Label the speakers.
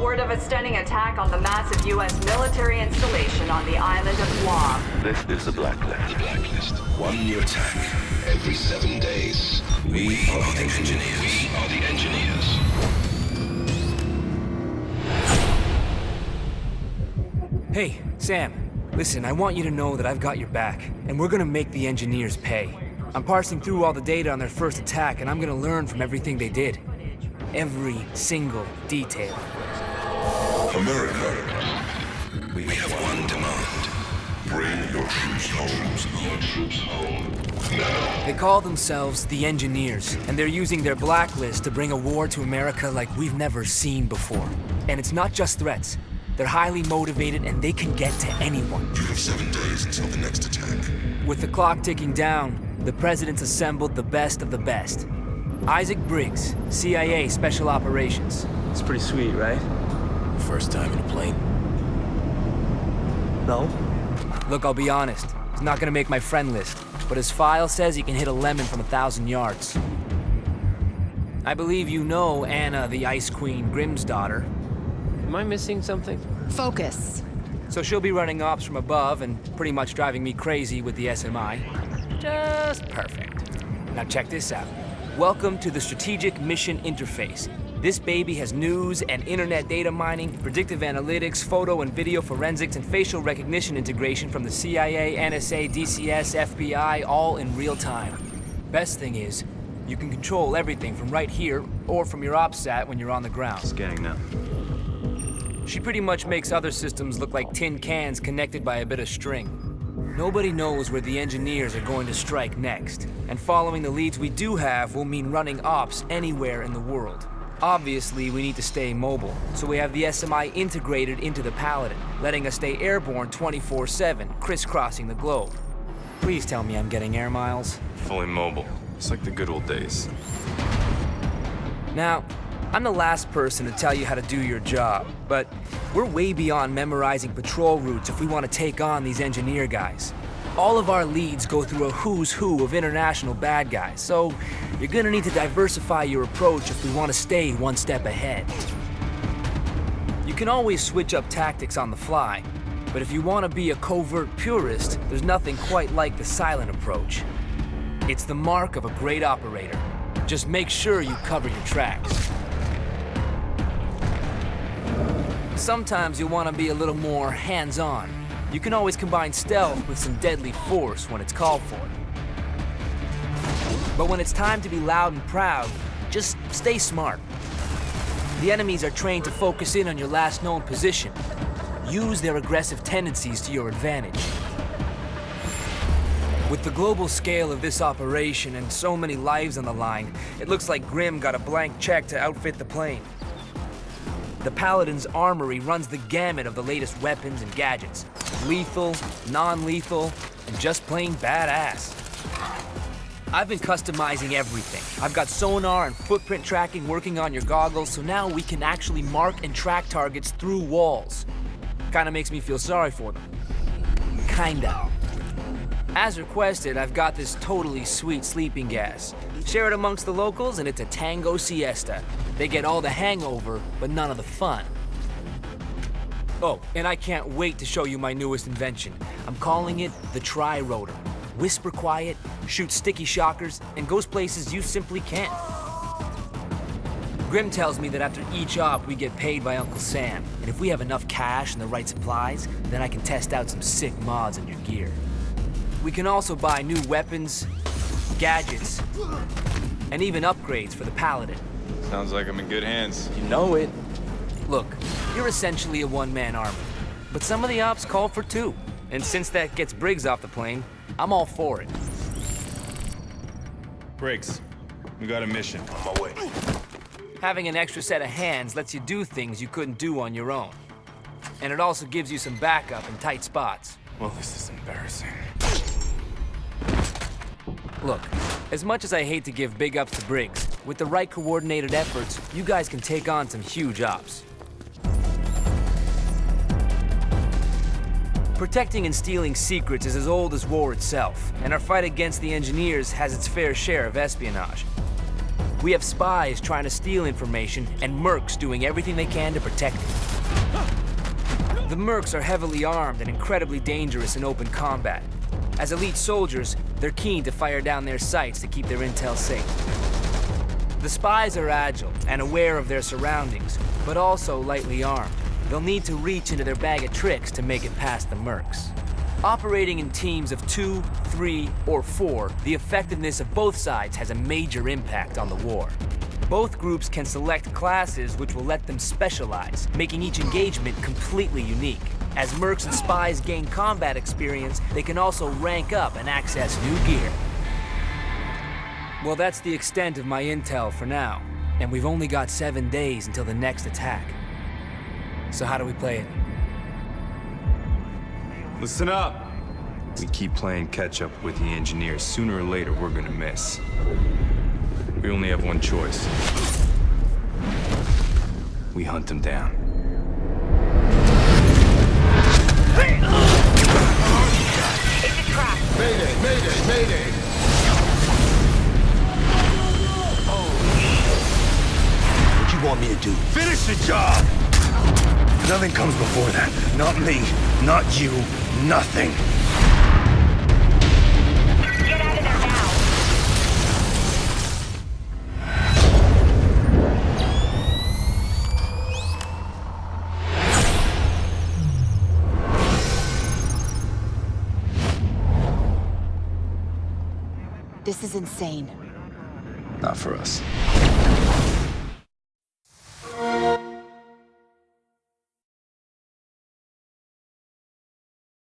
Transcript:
Speaker 1: Word of a stunning attack on the massive U.S. military installation on the island of Guam.
Speaker 2: This is the Blacklist.
Speaker 3: The Blacklist. One new attack every 7 days. We are the engineers. We are the engineers.
Speaker 4: Hey, Sam. Listen, I want you to know that I've got your back, and we're gonna make the engineers pay. I'm parsing through all the data on their first attack, and I'm gonna learn from everything they did. Every single detail.
Speaker 3: America, we have one demand. Bring your troops home. Now.
Speaker 4: They call themselves the Engineers, and they're using their blacklist to bring a war to America like we've never seen before. And it's not just threats. They're highly motivated, and they can get to anyone.
Speaker 3: You have 7 days until the next attack.
Speaker 4: With the clock ticking down, the president's assembled the best of the best. Isaac Briggs, CIA Special Operations.
Speaker 5: It's pretty sweet, right?
Speaker 6: First time in a plane?
Speaker 5: No?
Speaker 4: Look, I'll be honest. He's not gonna make my friend list, but his file says he can hit a lemon from 1,000 yards. I believe you know Anna, the Ice Queen, Grimm's daughter.
Speaker 5: Am I missing something?
Speaker 7: Focus.
Speaker 4: So she'll be running ops from above and pretty much driving me crazy with the SMI. Just perfect. Now check this out. Welcome to the Strategic Mission Interface. This baby has news and internet data mining, predictive analytics, photo and video forensics, and facial recognition integration from the CIA, NSA, DCS, FBI, all in real time. Best thing is, you can control everything from right here or from your OpSat when you're on the ground.
Speaker 5: Scanning now.
Speaker 4: She pretty much makes other systems look like tin cans connected by a bit of string. Nobody knows where the engineers are going to strike next, and following the leads we do have will mean running ops anywhere in the world. Obviously, we need to stay mobile, so we have the SMI integrated into the Paladin, letting us stay airborne 24/7, crisscrossing the globe. Please tell me I'm getting air miles.
Speaker 8: Fully mobile. It's like the good old days.
Speaker 4: Now, I'm the last person to tell you how to do your job, but we're way beyond memorizing patrol routes if we want to take on these engineer guys. All of our leads go through a who's who of international bad guys, so you're gonna need to diversify your approach if we want to stay one step ahead. You can always switch up tactics on the fly, but if you want to be a covert purist, there's nothing quite like the silent approach. It's the mark of a great operator. Just make sure you cover your tracks. Sometimes you'll want to be a little more hands-on. You can always combine stealth with some deadly force when it's called for. But when it's time to be loud and proud, just stay smart. The enemies are trained to focus in on your last known position. Use their aggressive tendencies to your advantage. With the global scale of this operation and so many lives on the line, it looks like Grimm got a blank check to outfit the plane. The Paladin's armory runs the gamut of the latest weapons and gadgets. Lethal, non-lethal, and just plain badass. I've been customizing everything. I've got sonar and footprint tracking working on your goggles, so now we can actually mark and track targets through walls. Kinda makes me feel sorry for them. Kinda. As requested, I've got this totally sweet sleeping gas. Share it amongst the locals and it's a tango siesta. They get all the hangover, but none of the fun. Oh, and I can't wait to show you my newest invention. I'm calling it the Tri-Rotor. Whisper quiet, shoot sticky shockers, and goes places you simply can't. Grimm tells me that after each op, we get paid by Uncle Sam. And if we have enough cash and the right supplies, then I can test out some sick mods in your gear. We can also buy new weapons, gadgets, and even upgrades for the Paladin.
Speaker 8: Sounds like I'm in good hands.
Speaker 5: You know it.
Speaker 4: Look, you're essentially a one-man army, but some of the ops call for two. And since that gets Briggs off the plane, I'm all for it.
Speaker 8: Briggs, we got a mission.
Speaker 3: On my way.
Speaker 4: Having an extra set of hands lets you do things you couldn't do on your own. And it also gives you some backup in tight spots.
Speaker 8: Well, this is embarrassing.
Speaker 4: Look, as much as I hate to give big ups to Briggs, with the right coordinated efforts, you guys can take on some huge ops. Protecting and stealing secrets is as old as war itself, and our fight against the engineers has its fair share of espionage. We have spies trying to steal information, and mercs doing everything they can to protect it. The mercs are heavily armed and incredibly dangerous in open combat. As elite soldiers, they're keen to fire down their sights to keep their intel safe. The spies are agile and aware of their surroundings, but also lightly armed. They'll need to reach into their bag of tricks to make it past the mercs. Operating in teams of 2, 3, or 4, the effectiveness of both sides has a major impact on the war. Both groups can select classes which will let them specialize, making each engagement completely unique. As mercs and spies gain combat experience, they can also rank up and access new gear. Well, that's the extent of my intel for now, and we've only got 7 days until the next attack. So how do we play it?
Speaker 8: Listen up! We keep playing catch-up with the engineers. Sooner or later, we're gonna miss. We only have one choice. We hunt them down.
Speaker 1: It's a trap.
Speaker 2: Mayday, mayday, mayday!
Speaker 3: What you want me to do?
Speaker 2: Finish the job!
Speaker 3: Nothing comes before that. Not me, not you, nothing.
Speaker 1: Get out of there now.
Speaker 7: This is insane.
Speaker 8: Not for us.